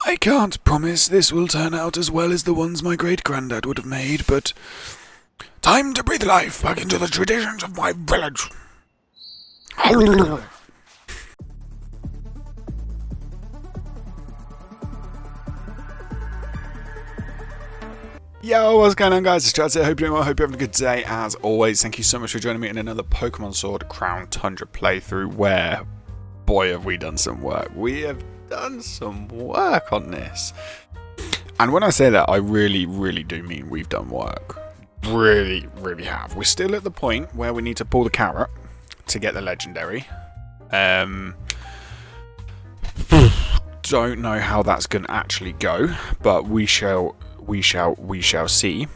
I can't promise this will turn out as well as the ones my great-granddad would have made, but time to breathe life back into the traditions of my village. Yo, what's going on, guys? It's Strads here. Hope you're doing well. Hope you're having a good day. As always, thank you so much for joining me in another Pokemon Sword Crown Tundra playthrough where, boy, have we done some work. We have done some work on this. And when I say that, I really, really do mean we've done work. Really, really have. We're still at the point where we need to pull the carrot to get the legendary. Don't know how that's going to actually go, but we shall see.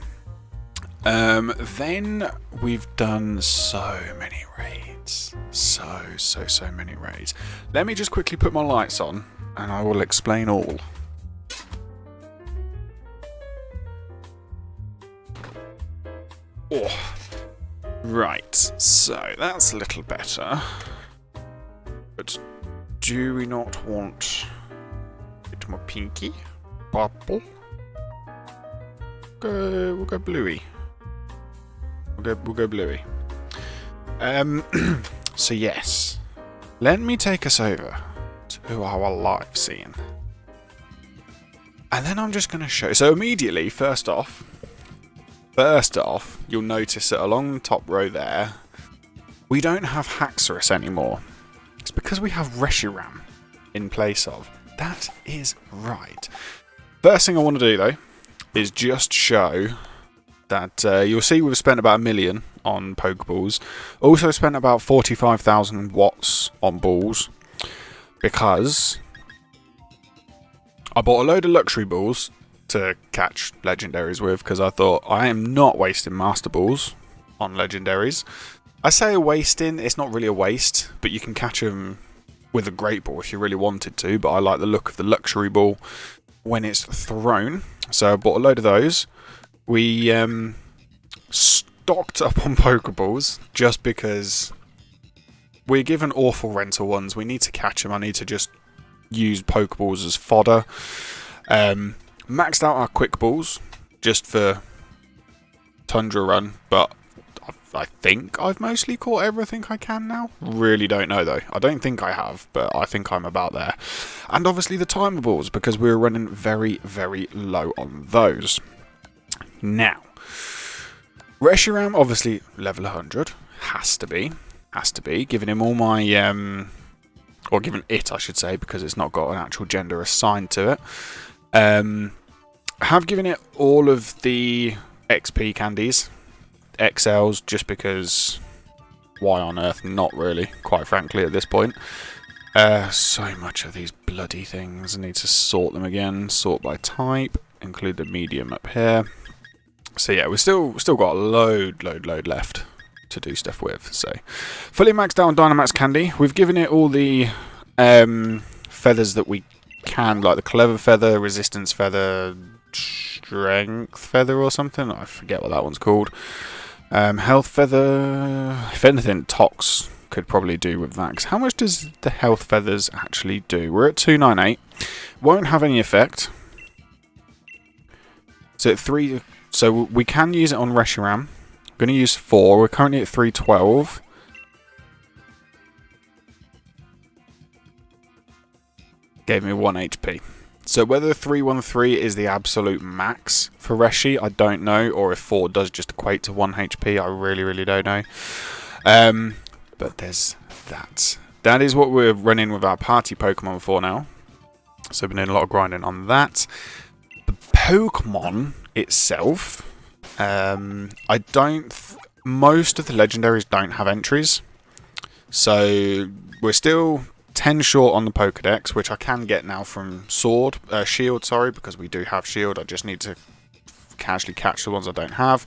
Then we've done so many raids. So many raids. Let me just quickly put my lights on and I will explain all. Oh. Right, so that's a little better. But do we not want a bit more pinky? Purple? We'll go bluey. We'll go bluey. So yes, let me take us over to our live scene, and then I'm just going to show. So immediately, first off, you'll notice that along the top row there, we don't have Haxorus anymore. It's because we have Reshiram in place of. That is right. First thing I want to do though is just show that you'll see we've spent about 1 million on Pokeballs. Also spent about 45,000 watts on balls because I bought a load of luxury balls to catch legendaries with, because I thought I am not wasting master balls on legendaries. I say a wasting, it's not really a waste, but you can catch them with a great ball if you really wanted to, but I like the look of the luxury ball when it's thrown. So I bought a load of those. We stocked up on Pokeballs just because we're given awful rental ones. We need to catch them. I need to just use Pokeballs as fodder. Maxed out our quick balls just for Tundra run, but I think I've mostly caught everything I can now. Really don't know though. I don't think I have, but I think I'm about there. And obviously the timer balls, because we were running very, very low on those. Now, Reshiram obviously level 100. Has to be. Giving him all my, or giving it I should say, because it's not got an actual gender assigned to it. Have given it all of the XP candies. XLs, just because why on earth not really, quite frankly, at this point. So much of these bloody things. I need to sort them again. Sort by type. Include the medium up here. So yeah, we've still got a load left to do stuff with. So fully maxed out on Dynamax candy. We've given it all the feathers that we can, like the clever feather, resistance feather, strength feather or something. I forget what that one's called. Health feather, if anything, Tox could probably do with that. 'Cause how much does the health feathers actually do? We're at 298. Won't have any effect. So at 3, so we can use it on Reshiram. I'm going to use 4. We're currently at 312. Gave me 1 HP. So whether 313 is the absolute max for Reshi, I don't know, or if 4 does just equate to 1 HP, I really don't know. But there's that. That is what we're running with our party Pokemon for now. So we've been doing a lot of grinding on that. The Pokemon itself, most of the legendaries don't have entries. So we're still 10 short on the Pokedex, which I can get now from Shield, because we do have Shield. I just need to casually catch the ones I don't have.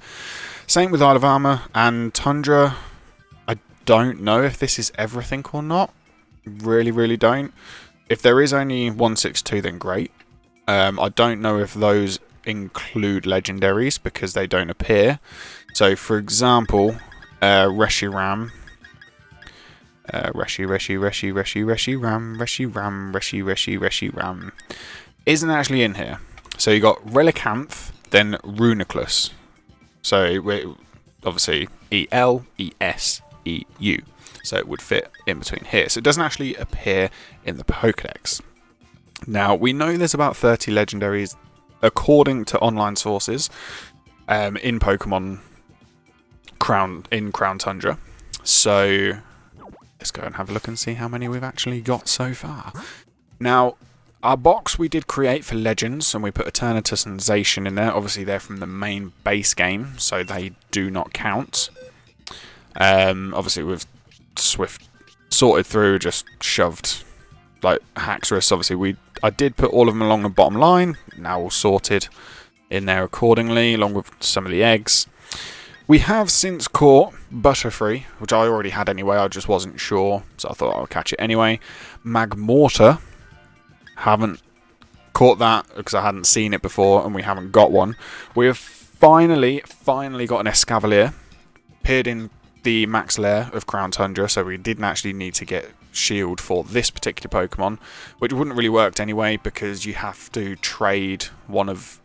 Same with Isle of Armor and Tundra. I don't know if this is everything or not. Really don't. If there is only 162, then great. I don't know if those include legendaries because they don't appear. So for example, Reshiram. Reshiram. isn't actually in here. So you got Relicanth, then Runiclus. So we're obviously EL, ES, EU. So it would fit in between here. So it doesn't actually appear in the Pokedex. Now, we know there's about 30 legendaries, according to online sources, in Pokemon Crown Tundra. So let's go and have a look and see how many we've actually got so far. Now, our box we did create for Legends, and we put Eternatus and Zacian in there. Obviously, they're from the main base game, so they do not count. Obviously, we've sorted through, just shoved like Haxorus. Obviously, I did put all of them along the bottom line. Now all sorted in there accordingly, along with some of the eggs. We have since caught Butterfree, which I already had anyway. I just wasn't sure, so I thought I'll catch it anyway. Magmortar. Haven't caught that because I hadn't seen it before, and we haven't got one. We have finally got an Escavalier. Appeared in the max lair of Crown Tundra, so we didn't actually need to get Shield for this particular Pokemon, which wouldn't really worked anyway because you have to trade one of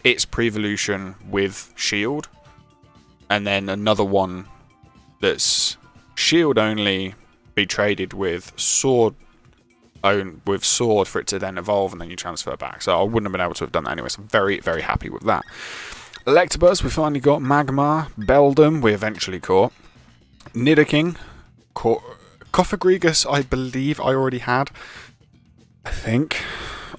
its pre-evolution with Shield, and then another one that's Shield only be traded with Sword for it to then evolve, and then you transfer back. So I wouldn't have been able to have done that anyway, so I'm very, very happy with that. Electabuzz, we finally got. Magmar, Beldum, we eventually caught. Nidoking, Cophagrigus, I believe I already had. I think.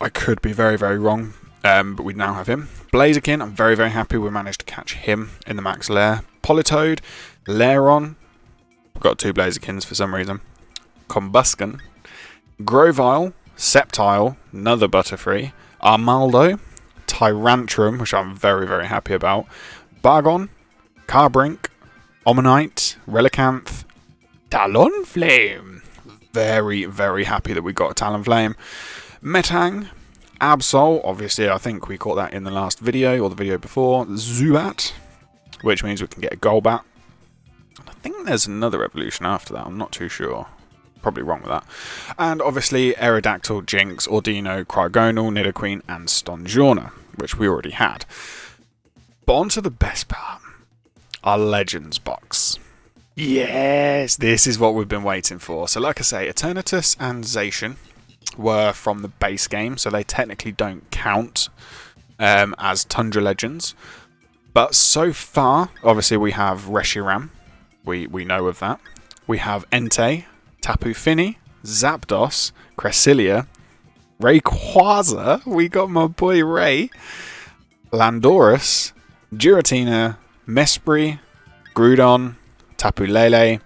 I could be very, very wrong, but we now have him. Blaziken, I'm very, very happy we managed to catch him in the max lair. Politoed, Lairon, I've got 2 Blazikins for some reason. Combusken, Grovyle, Sceptile, another Butterfree, Armaldo, Tyrantrum, which I'm very, very happy about, Bargon, Carbrink, Omanyte, Relicanth, Talonflame. Very, very happy that we got a Talonflame. Metang, Absol, obviously I think we caught that in the last video, or the video before. Zubat, which means we can get a Golbat. I think there's another evolution after that, I'm not too sure. Probably wrong with that. And obviously Aerodactyl, Jinx, Ordino, Cryogonal, Nidoqueen, and Stonjourner, which we already had. But on to the best part. Our Legends box. Yes, this is what we've been waiting for. So like I say, Eternatus and Zacian were from the base game, so they technically don't count as Tundra Legends. But so far, obviously we have Reshiram. We know of that. We have Entei, Tapu Fini, Zapdos, Cresselia, Rayquaza, we got my boy Ray, Landorus, Giratina, Mesprit, Groudon, Tapu Lele,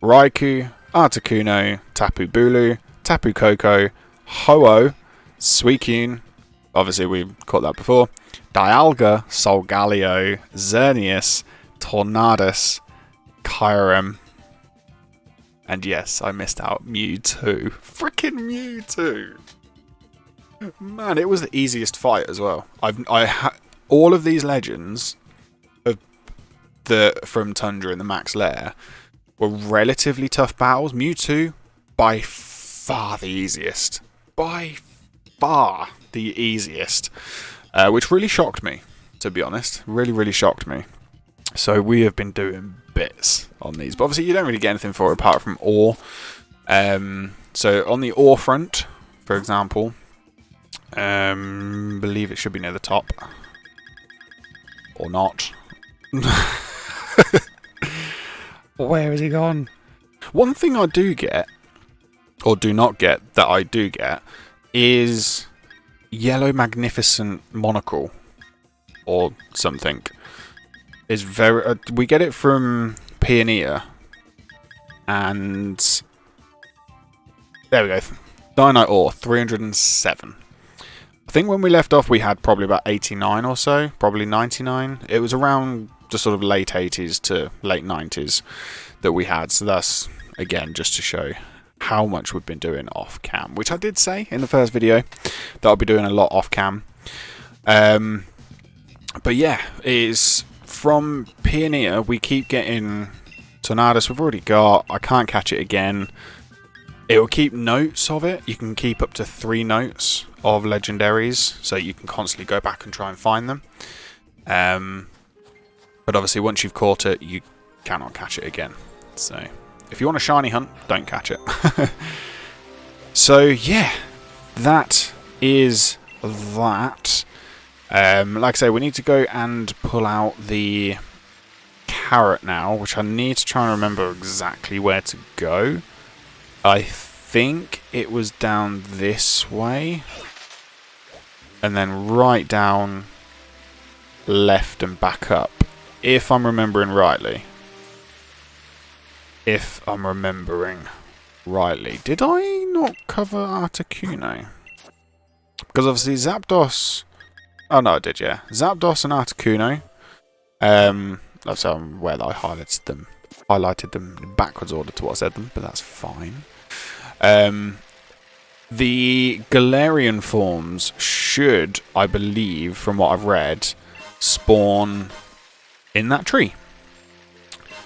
Raikou, Articuno, Tapu Bulu, Tapu Koko, Ho-Oh, Suicune, obviously we caught that before, Dialga, Solgaleo, Xerneas, Tornadus, Kyurem, and yes, I missed out Mewtwo. Freaking Mewtwo! Man, it was the easiest fight as well. All of these legends from Tundra in the max lair were relatively tough battles. Mewtwo, by far the easiest. By far the easiest. Which really shocked me, to be honest. Really, really shocked me. So we have been doing bits on these. But obviously you don't really get anything for it apart from ore. So on the ore front, for example, believe it should be near the top. Or not. Where has he gone? One thing I do get, or do not get, that I do get, is Yellow Magnificent Monocle. Or something. Is very we get it from Pioneer, and there we go. Dynite ore 307. I think when we left off we had probably about 89 or so, probably 99. It was around the sort of late 80s to late 90s that we had. So that's again just to show how much we've been doing off cam, which I did say in the first video that I'll be doing a lot off cam. But yeah, it is. From Pioneer, we keep getting Tornadus. We've already got. I can't catch it again. It will keep notes of it. You can keep up to 3 notes of legendaries, so you can constantly go back and try and find them. But obviously, once you've caught it, you cannot catch it again. So, if you want a shiny hunt, don't catch it. So, yeah, that is that. Like I say, we need to go and pull out the carrot now, which I need to try and remember exactly where to go. I think it was down this way, and then right down left and back up, if I'm remembering rightly. Did I not cover Articuno? Because obviously Zapdos... Oh no, I did, yeah. Zapdos and Articuno. That's where I highlighted them in backwards order to what I said them, but that's fine. The Galarian forms should, I believe, from what I've read, spawn in that tree.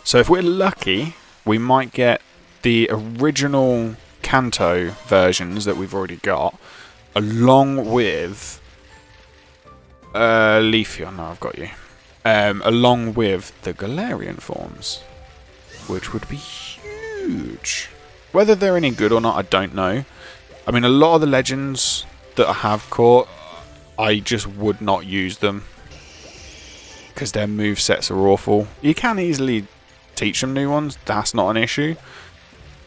So if we're lucky, we might get the original Kanto versions that we've already got, along with Leafeon. No, I've got you. Along with the Galarian forms, which would be huge. Whether they're any good or not, I don't know. I mean, a lot of the legends that I have caught, I just would not use them because their movesets are awful. You can easily teach them new ones, that's not an issue.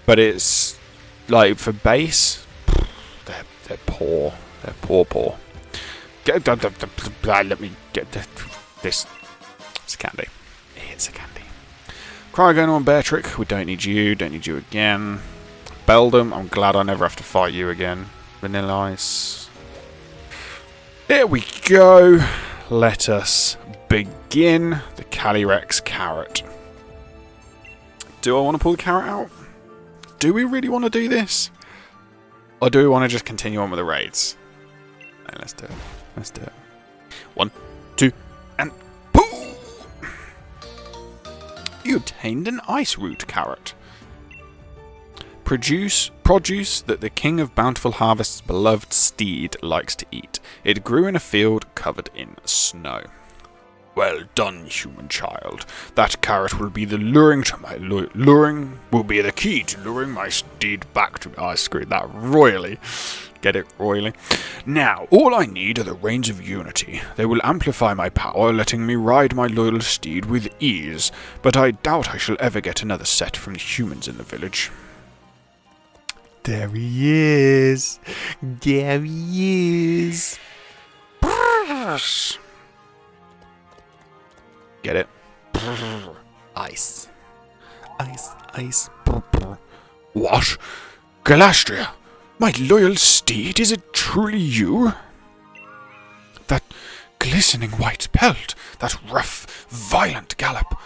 But it's like for base, they're poor. They're poor. Let me get this. It's a candy. It's a candy. Cryogonal and Bear Trick, we don't need you. Don't need you again. Beldum, I'm glad I never have to fight you again. Vanilla Ice. There we go. Let us begin the Calyrex carrot. Do I want to pull the carrot out? Do we really want to do this? Or do we want to just continue on with the raids? No, let's do it. Let's do it. 1, 2, and boom! You obtained an ice root carrot. Produce that the king of bountiful harvest's beloved Steed likes to eat. It grew in a field covered in snow. Well done, human child. That carrot will be the will be the key to luring my steed back to me. Oh, I screwed that royally. Get it, royally? Now, all I need are the Reins of Unity. They will amplify my power, letting me ride my loyal steed with ease. But I doubt I shall ever get another set from the humans in the village. There he is. There he is. Get it? Ice. Ice, ice. What? Glastrier, my loyal steed, is it truly you? That glistening white pelt, that rough, violent gallop.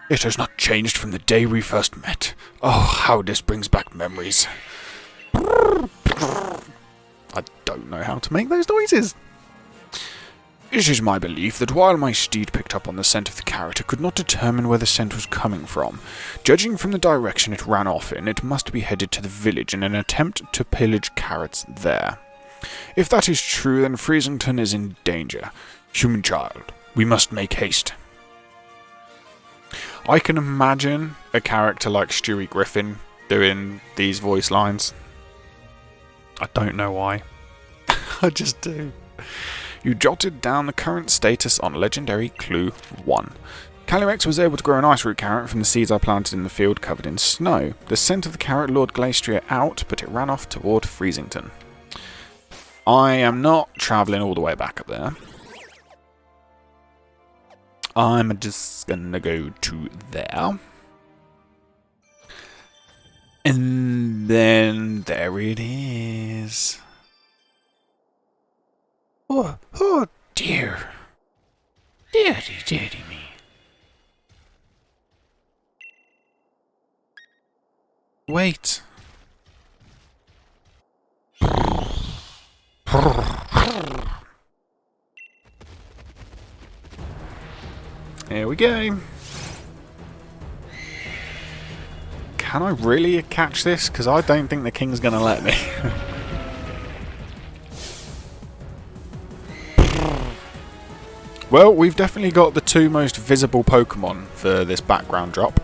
It has not changed from the day we first met. Oh, how this brings back memories. I don't know how to make those noises. It is my belief that while my steed picked up on the scent of the carrot, it could not determine where the scent was coming from. Judging from the direction it ran off in, it must be headed to the village in an attempt to pillage carrots there. If that is true, then Freezington is in danger. Human child, we must make haste. I can imagine a character like Stewie Griffin doing these voice lines. I don't know why. I just do. You jotted down the current status on Legendary Clue 1. Calyrex was able to grow an ice root carrot from the seeds I planted in the field covered in snow. The scent of the carrot lured Glastrier out, but it ran off toward Freezington. I am not travelling all the way back up there. I'm just gonna go to there. And then there it is. Oh dear. Deary me. Wait. Here we go. Can I really catch this? Because I don't think the king's going to let me. Well, we've definitely got the two most visible Pokemon for this background drop.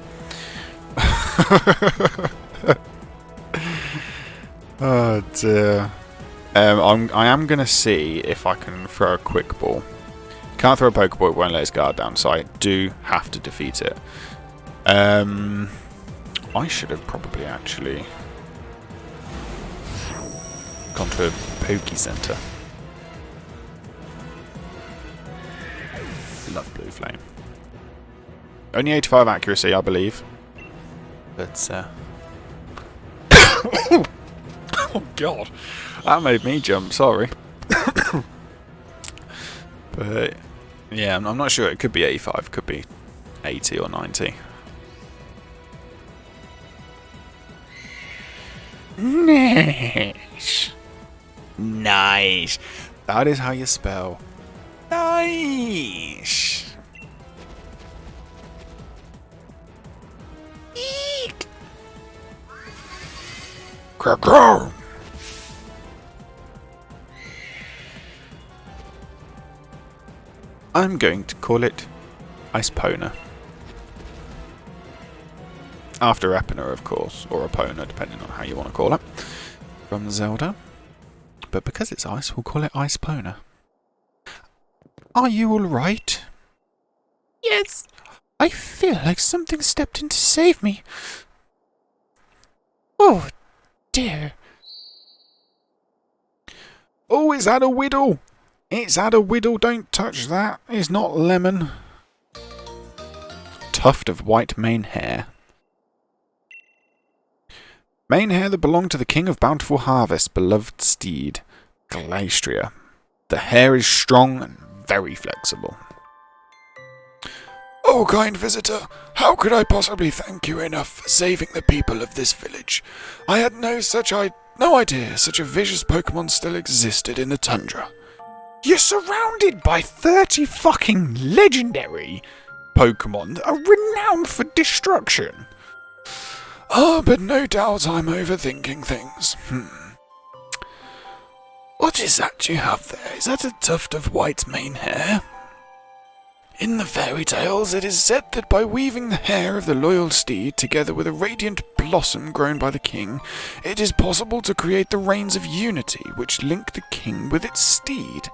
Oh dear. I am going to see if I can throw a quick ball. Can't throw a Pokeball, it won't let its guard down, so I do have to defeat it. I should have probably actually gone to a Poke Center. Love Blue Flame. Only 85 accuracy, I believe. But, oh god. That made me jump, sorry. But, yeah, I'm not sure. It could be 85, could be 80 or 90. Nice. Nice. That is how you spell nice. Eek. Crow. I'm going to call it Icepona. After Epona, of course, or Epona, depending on how you want to call it, from Zelda. But because it's ice, we'll call it Icepona. Are you alright? Yes. I feel like something stepped in to save me. Oh, dear. Oh, it's had a whittle. It's had a whittle. Don't touch that. It's not lemon. Tuft of white mane hair. Mane hair that belonged to the king of bountiful harvest, beloved steed, Glastrier. The hair is strong and very flexible. Oh, kind visitor, how could I possibly thank you enough for saving the people of this village? I had no idea such a vicious Pokemon still existed in the Tundra. You're surrounded by 30 fucking legendary Pokemon that are renowned for destruction. Ah, but no doubt I'm overthinking things. What is that you have there? Is that a tuft of white mane hair? In the fairy tales, it is said that by weaving the hair of the loyal steed together with a radiant blossom grown by the king, it is possible to create the Reins of Unity, which link the king with its steed.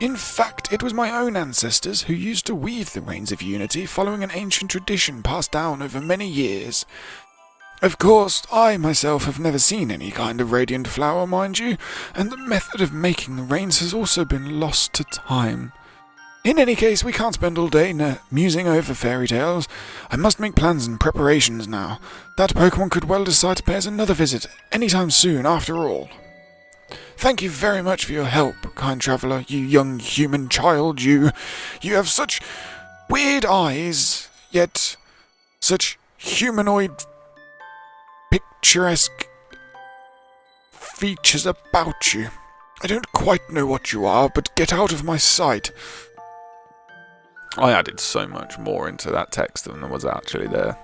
In fact, it was my own ancestors who used to weave the Reins of Unity following an ancient tradition passed down over many years. Of course, I myself have never seen any kind of radiant flower, mind you, and the method of making the reins has also been lost to time. In any case, we can't spend all day musing over fairy tales. I must make plans and preparations now. That Pokemon could well decide to pay us another visit anytime soon, after all. Thank you very much for your help, kind traveller, you young human child. You have such weird eyes, yet such humanoid picturesque features about you. I don't quite know what you are, but get out of my sight. I added so much more into that text than there was actually there.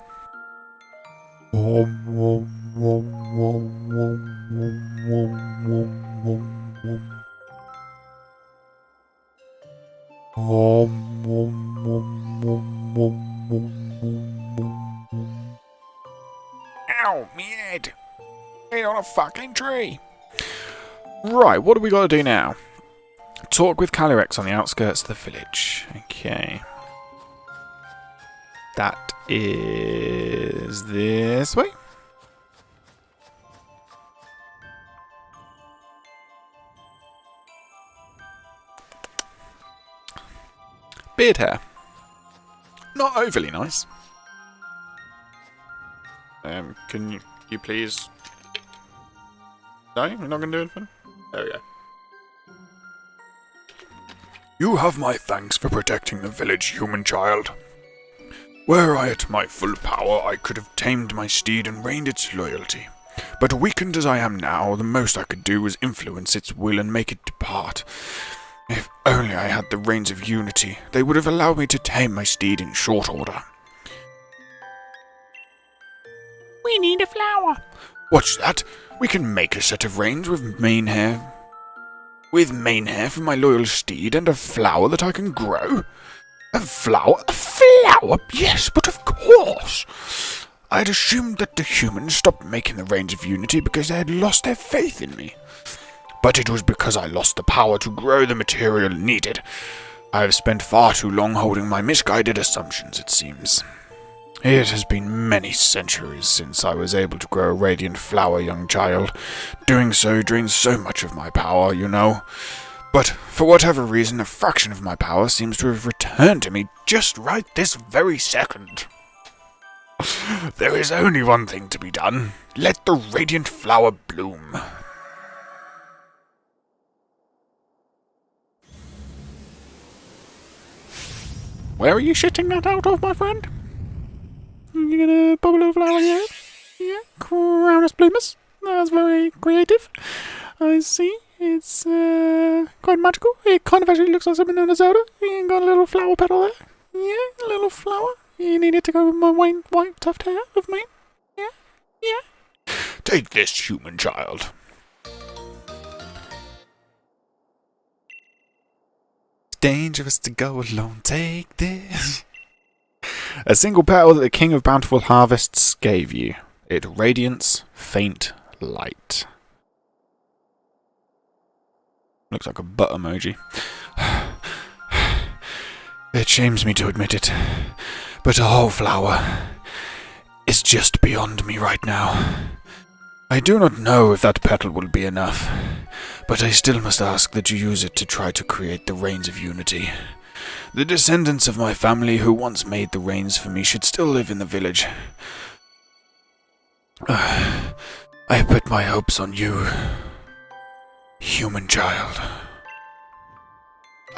Ow, me head! It's on a fucking tree! Right, what do we got to do now? Talk with Calyrex on the outskirts of the village. Okay. That is this way. Beard hair. Not overly nice. Can you please... No, you're not going to do anything? There we go. You have my thanks for protecting the village, human child. Were I at my full power, I could have tamed my steed and reined its loyalty. But weakened as I am now, the most I could do was influence its will and make it depart. If only I had the Reins of Unity, they would have allowed me to tame my steed in short order. We need a flower. What's that? We can make a set of reins with mane hair. With mane hair from my loyal steed and a flower that I can grow. A flower? A flower? Yes, but of course. I had assumed that the humans stopped making the Reins of Unity because they had lost their faith in me. But it was because I lost the power to grow the material needed. I have spent far too long holding my misguided assumptions, it seems. It has been many centuries since I was able to grow a radiant flower, young child. Doing so drains so much of my power, you know. But for whatever reason, a fraction of my power seems to have returned to me just right this very second. There is only one thing to be done. Let the radiant flower bloom. Where are you shitting that out of, my friend? You gonna pop a little flower here? Yeah, Crownus Bloomus. That's very creative. I see. It's quite magical. It kind of actually looks like something on a Zelda. You got a little flower petal there. Yeah, a little flower. You need it to go with my white tuft hair of mine. Yeah, yeah. Take this, human child. It's dangerous to go alone. Take this. A single petal that the King of Bountiful Harvests gave you. It radiates faint light. Looks like a butt emoji. It shames me to admit it, but a whole flower is just beyond me right now. I do not know if that petal will be enough, but I still must ask that you use it to try to create the Reins of Unity. The descendants of my family who once made the reins for me should still live in the village. I put my hopes on you, human child.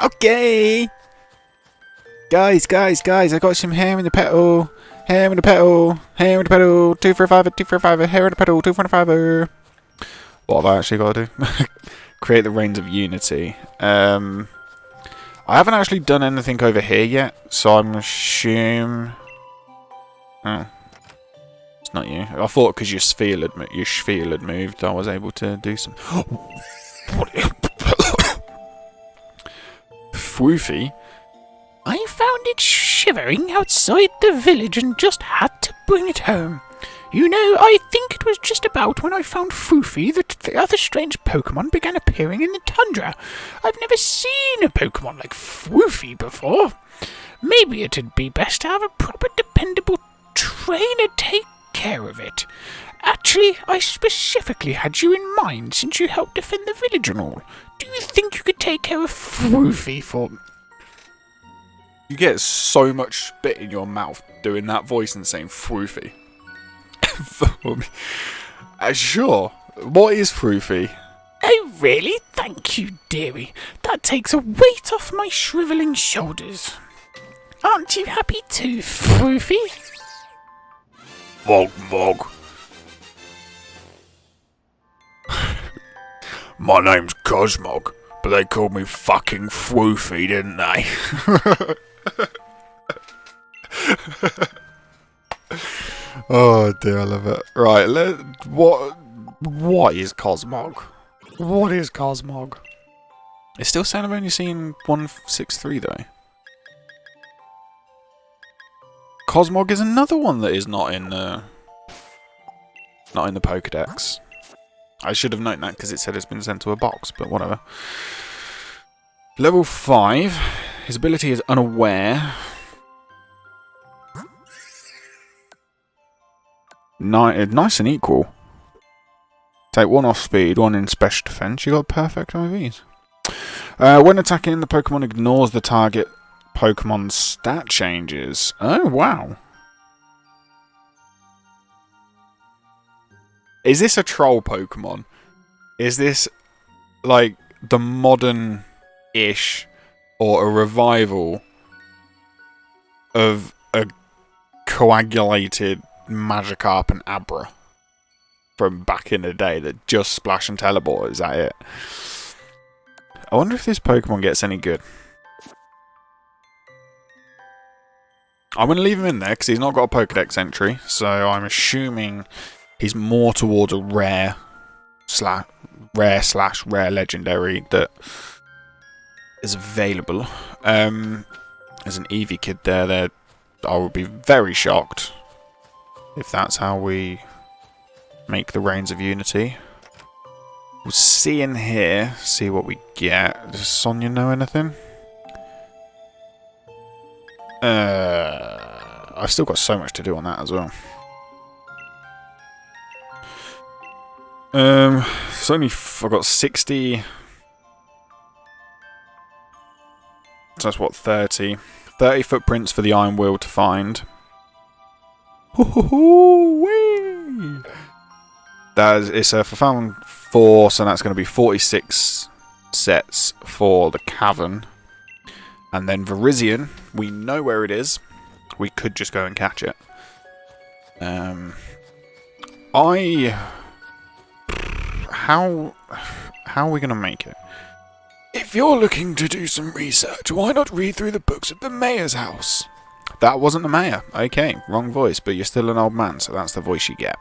Okay! Guys, I got some hair in the petal. Hair in the petal. Hair in the petal. 2 for a fiver, 2 for a fiver. Hair in the petal, 2 for a fiver. What have I actually got to do? Create the Reins of Unity. I haven't actually done anything over here yet, so I'm assuming... Oh. It's not you. I thought because your sphere had moved, I was able to do some... Swoofy? I found it shivering outside the village and just had to bring it home. You know, I think it was just about when I found Foofy that the other strange Pokemon began appearing in the Tundra. I've never seen a Pokemon like Foofy before. Maybe it'd be best to have a proper dependable trainer take care of it. Actually, I specifically had you in mind since you helped defend the village and all. Do you think you could take care of Foofy for me? You get so much spit in your mouth doing that voice and saying Froofy. For me. Sure. What is Froofy? Oh, really? Thank you, dearie. That takes a weight off my shrivelling shoulders. Aren't you happy too, Froofy? Mog. My name's Cosmog, but they called me fucking Froofy, didn't they? Oh dear, I love it. Right, what is Cosmog? What is Cosmog? It's still saying I've only seen 163 though. Cosmog is another one that is not in the Pokedex. I should have known that because it said it's been sent to a box, but whatever. Level 5. His ability is Unaware. Nice and equal. Take 1 off speed, 1 in special defense. You got perfect IVs. When attacking, the Pokemon ignores the target Pokemon's stat changes. Oh, wow. Is this a troll Pokemon? Is this like the modern-ish or a revival of a coagulated Magikarp and Abra from back in the day that just splash and teleport? Is that it? I wonder if this Pokemon gets any good. I'm going to leave him in there because he's not got a Pokedex entry, so I'm assuming he's more towards a rare slash rare legendary that is available. There's an Eevee kid there. I would be very shocked if that's how we make the Reins of Unity. We'll see in here, see what we get. Does Sonia know anything? I've still got so much to do on that as well. It's only I've got 60. So that's what, 30. 30 footprints for the Iron Wheel to find. It's for found 4, so that's going to be 46 sets for the cavern. And then Virizion, we know where it is. We could just go and catch it. How are we going to make it? If you're looking to do some research, why not read through the books at the mayor's house? That wasn't the mayor. Okay, wrong voice, but you're still an old man, so that's the voice you get.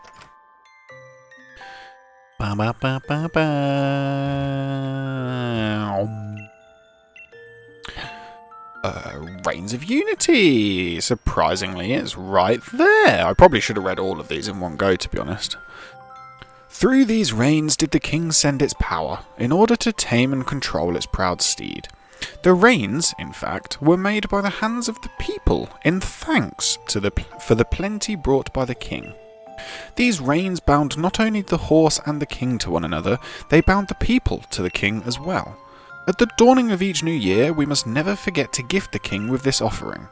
Ba ba ba ba ba. Reins of Unity! Surprisingly, it's right there. I probably should have read all of these in one go, to be honest. Through these reins did the king send its power, in order to tame and control its proud steed. The reins, in fact, were made by the hands of the people, in thanks to for the plenty brought by the king. These reins bound not only the horse and the king to one another, they bound the people to the king as well. At the dawning of each new year, we must never forget to gift the king with this offering.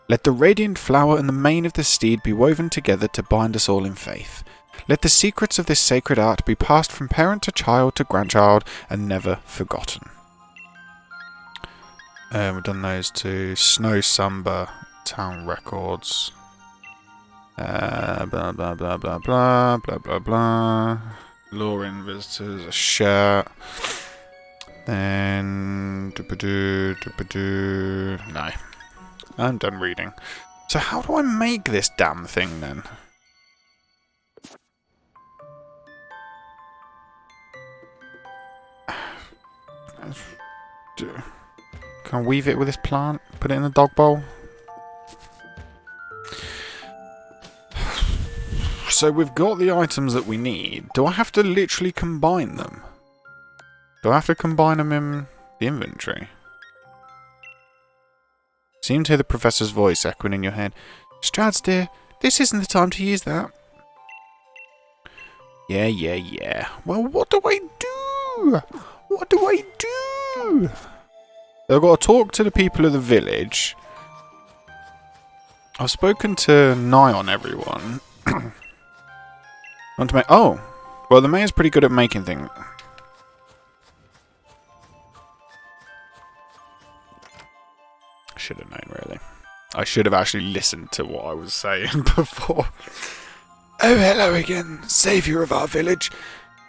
Let the radiant flower and the mane of the steed be woven together to bind us all in faith. Let the secrets of this sacred art be passed from parent to child to grandchild and never forgotten. We've done those two. Snow Samba, Town Records. Blah, blah, blah, blah, blah, blah, blah, blah. Luring visitors, a shirt. Then... No. I'm done reading. So how do I make this damn thing then? Can I weave it with this plant? Put it in a dog bowl? So we've got the items that we need. Do I have to literally combine them? Do I have to combine them in the inventory? Seem to hear the professor's voice echoing in your head. Strads, dear, this isn't the time to use that. Yeah. Well, what do I do? What do I do? I've got to talk to the people of the village. I've spoken to nigh on everyone. Want to make... Oh! Well, the mayor's pretty good at making things. Should have known, really. I should have actually listened to what I was saying before. Oh, hello again, saviour of our village.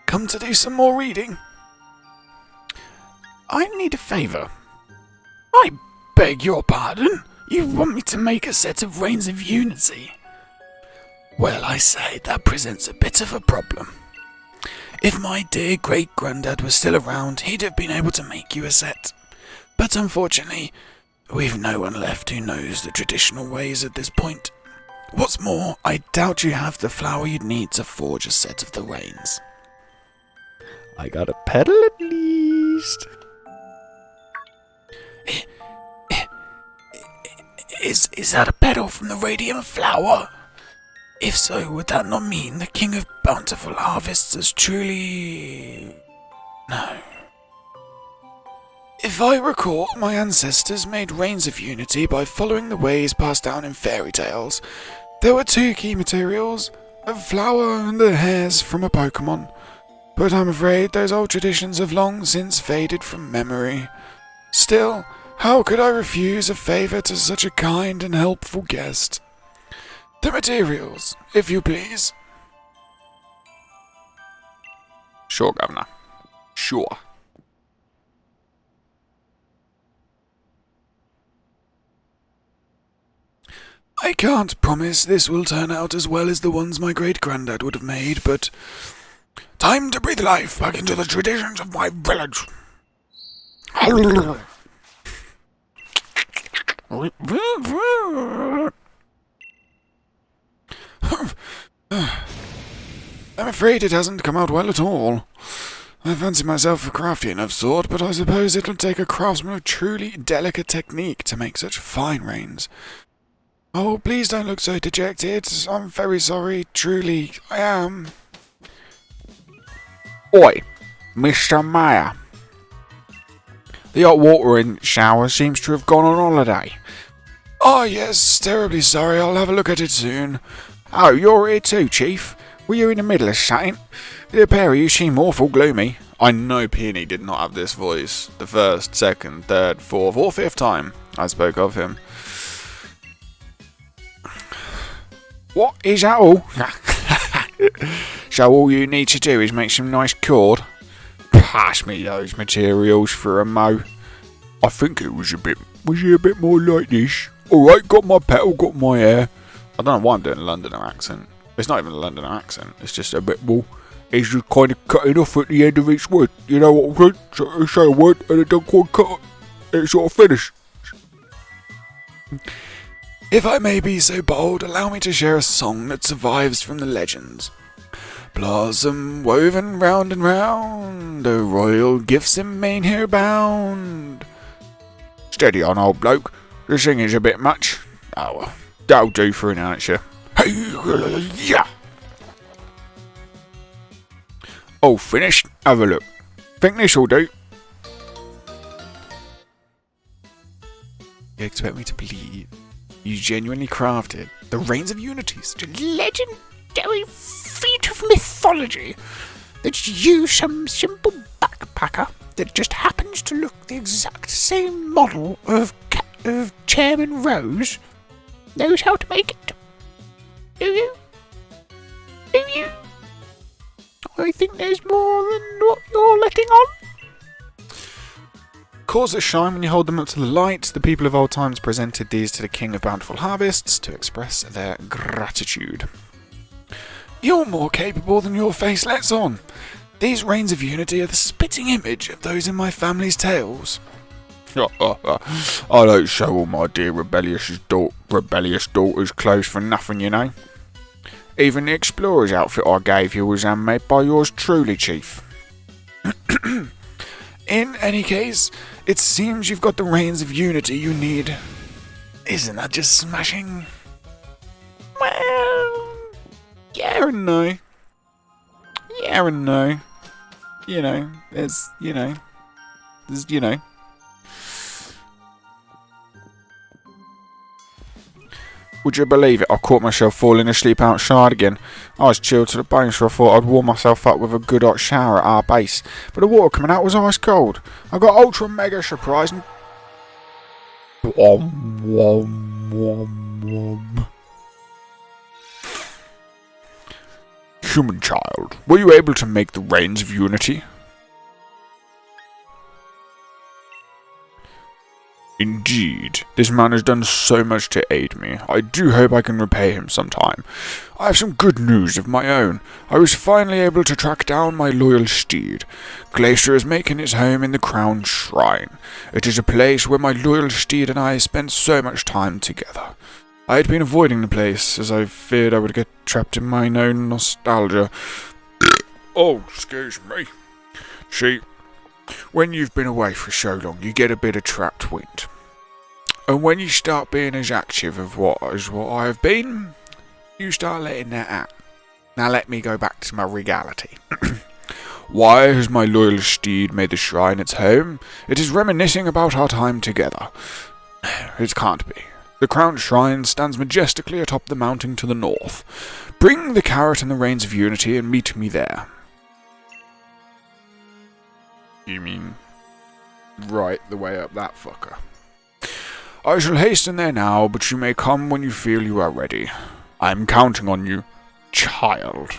Come to do some more reading. I need a favour. I beg your pardon? You want me to make a set of Reins of Unity? Well, I say, that presents a bit of a problem. If my dear great-granddad was still around, he'd have been able to make you a set. But unfortunately, we've no one left who knows the traditional ways at this point. What's more, I doubt you have the flour you'd need to forge a set of the Reins. I got a petal at least. Is that a petal from the radiant flower? If so, would that not mean the King of Bountiful Harvests is truly... No. If I recall, my ancestors made Reins of Unity by following the ways passed down in fairy tales. There were 2 key materials, a flower and the hairs from a Pokemon. But I'm afraid those old traditions have long since faded from memory. Still, how could I refuse a favour to such a kind and helpful guest? The materials, if you please. Sure, Governor. Sure. I can't promise this will turn out as well as the ones my great-granddad would have made, but time to breathe life back into the traditions of my village. I'm afraid it hasn't come out well at all. I fancy myself crafty enough sort, but I suppose it'll take a craftsman of truly delicate technique to make such fine reins. Oh, please don't look so dejected. I'm very sorry, truly, I am. Oi, Mr. Mayor. The hot water in the shower seems to have gone on holiday. Oh yes, terribly sorry, I'll have a look at it soon. Oh, you're here too, Chief. Were you in the middle of something? The pair of you seem awful gloomy. I know Peony did not have this voice the first, second, third, fourth, or fifth time I spoke of him. What, is that all? So all you need to do is make some nice cord? Pass me those materials for a mo. I think it was it a bit more like this? Alright, got my petal, got my hair. I don't know why I'm doing a Londoner accent. It's not even a Londoner accent, it's just a bit more. It's just kind of cutting off at the end of each word. You know what I'm saying? So I say a word and it don't quite cut. It's sort of finished. If I may be so bold, allow me to share a song that survives from the legends. Blossom woven round and round, the royal gifts in main here bound. Steady on, old bloke. The singing's a bit much. Oh well, that'll do for an answer. Hey, yeah. All finished? Have a look. Think this'll do. You expect me to believe you genuinely crafted the Reins of Unity? Such a legendary feat of mythology that you, some simple backpacker that just happens to look the exact same model of Chairman Rose, knows how to make it. Do you? Do you? I think there's more than what you're letting on. Cores that shine when you hold them up to the light. The people of old times presented these to the King of Bountiful Harvests to express their gratitude. You're more capable than your face lets on. These Reins of Unity are the spitting image of those in my family's tales. I don't show all my dear rebellious daughters clothes for nothing, you know. Even the explorer's outfit I gave you was handmade by yours truly, Chief. In any case, it seems you've got the Reins of Unity you need. Isn't that just smashing? Well, yeah and no. Yeah and no. You know, there's. Would you believe it? I caught myself falling asleep outside again. I was chilled to the bone, so I thought I'd warm myself up with a good hot shower at our base. But the water coming out was ice cold. I got ultra mega surprised and... Wom, wom, wom, wom. Human child, were you able to make the Reins of Unity? Indeed, this man has done so much to aid me. I do hope I can repay him sometime. I have some good news of my own. I was finally able to track down my loyal steed. Glastrier is making his home in the Crown Shrine. It is a place where my loyal steed and I spent so much time together. I had been avoiding the place, as I feared I would get trapped in my own nostalgia. Oh, excuse me. See, when you've been away for so long, you get a bit of trapped wind. And when you start being as active as what I have been, you start letting that out. Now let me go back to my regality. Why has my loyal steed made the shrine its home? It is reminiscing about our time together. It can't be. The crowned shrine stands majestically atop the mountain to the north. Bring the carrot and the Reins of Unity and meet me there. You mean right the way up that fucker? I shall hasten there now, but you may come when you feel you are ready. I am counting on you, child.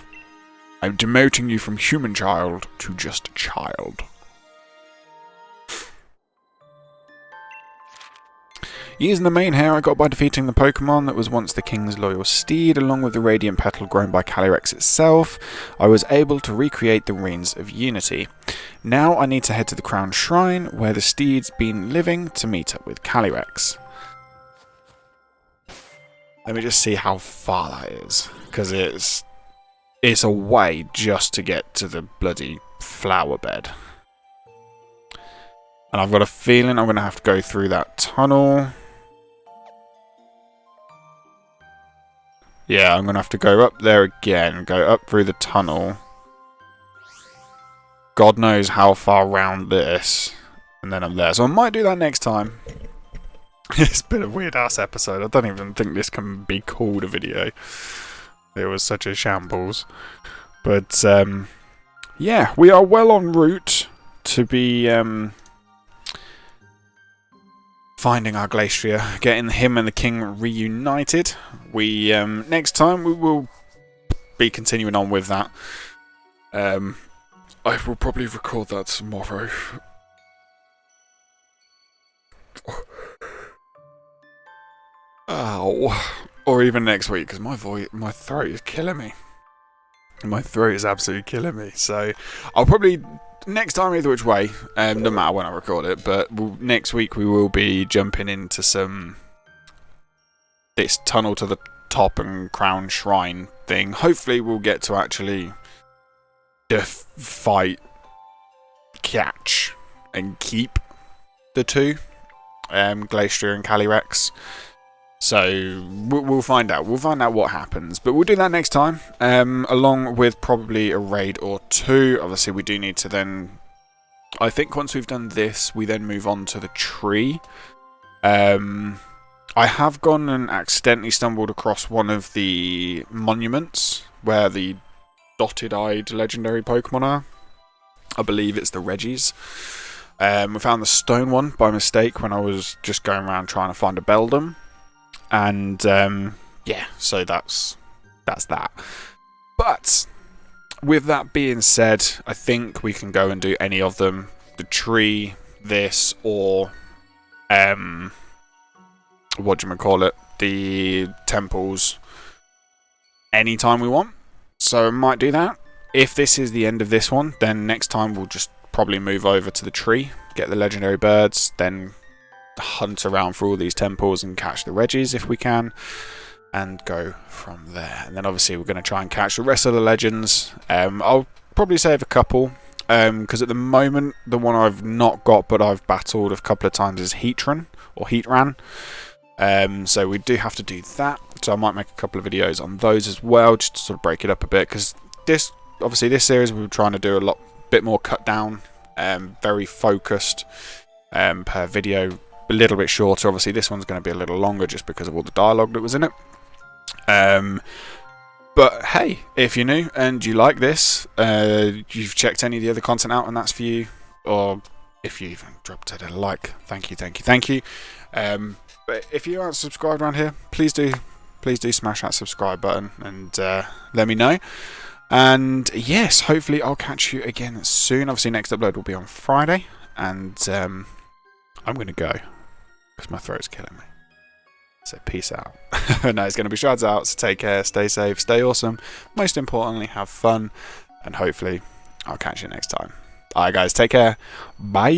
I am demoting you from human child to just child. Using the main hair I got by defeating the Pokemon that was once the King's loyal Steed, along with the Radiant Petal grown by Calyrex itself, I was able to recreate the Reins of Unity. Now I need to head to the Crown Shrine, where the Steed's been living, to meet up with Calyrex. Let me just see how far that is, because it's a way just to get to the bloody flower bed. And I've got a feeling I'm going to have to go through that tunnel. Yeah, I'm going to have to go up there again, go up through the tunnel. God knows how far round this. And then I'm there. So I might do that next time. It's been a weird-ass episode. I don't even think this can be called a video. It was such a shambles. But, yeah, we are well en route to be finding our Glastrier, getting him and the King reunited. We next time we will be continuing on with that. I will probably record that tomorrow. Ow. Or even next week, because my throat is killing me. My throat is absolutely killing me. So I'll probably next time, either which way, no matter when I record it, but next week we will be jumping into this tunnel to the top and Crown Shrine thing. Hopefully we'll get to actually fight, catch, and keep the two, Glastrier and Calyrex. So we'll find out. We'll find out what happens. But we'll do that next time, along with probably a raid or two. Obviously, we do need to then... I think once we've done this, we then move on to the tree. I have gone and accidentally stumbled across one of the monuments where the dotted-eyed legendary Pokemon are. I believe it's the Regis. We found the stone one by mistake when I was just going around trying to find a Beldum. And yeah, so that's that. But with that being said, I think we can go and do any of them. The tree, this, or the temples, anytime we want. So I might do that. If this is the end of this one, then next time we'll just probably move over to the tree, get the legendary birds, then hunt around for all these temples and catch the Regis if we can, and go from there. And then obviously we're going to try and catch the rest of the legends. I'll probably save a couple, because at the moment the one I've not got but I've battled a couple of times is Heatran. So we do have to do that, so I might make a couple of videos on those as well, just to sort of break it up a bit, because this series we were trying to do a bit more cut down, very focused per video, a little bit shorter. Obviously this one's going to be a little longer just because of all the dialogue that was in it. But hey, if you're new and you like this, you've checked any of the other content out and that's for you, or if you even dropped it a like, thank you. But if you aren't subscribed around here, please do smash that subscribe button and let me know. And yes, hopefully I'll catch you again soon. Obviously next upload will be on Friday, and I'm going to go because my throat's killing me. So peace out. No, it's going to be Strads out, so take care, stay safe, stay awesome. Most importantly, have fun, and hopefully I'll catch you next time. Alright guys, take care. Bye.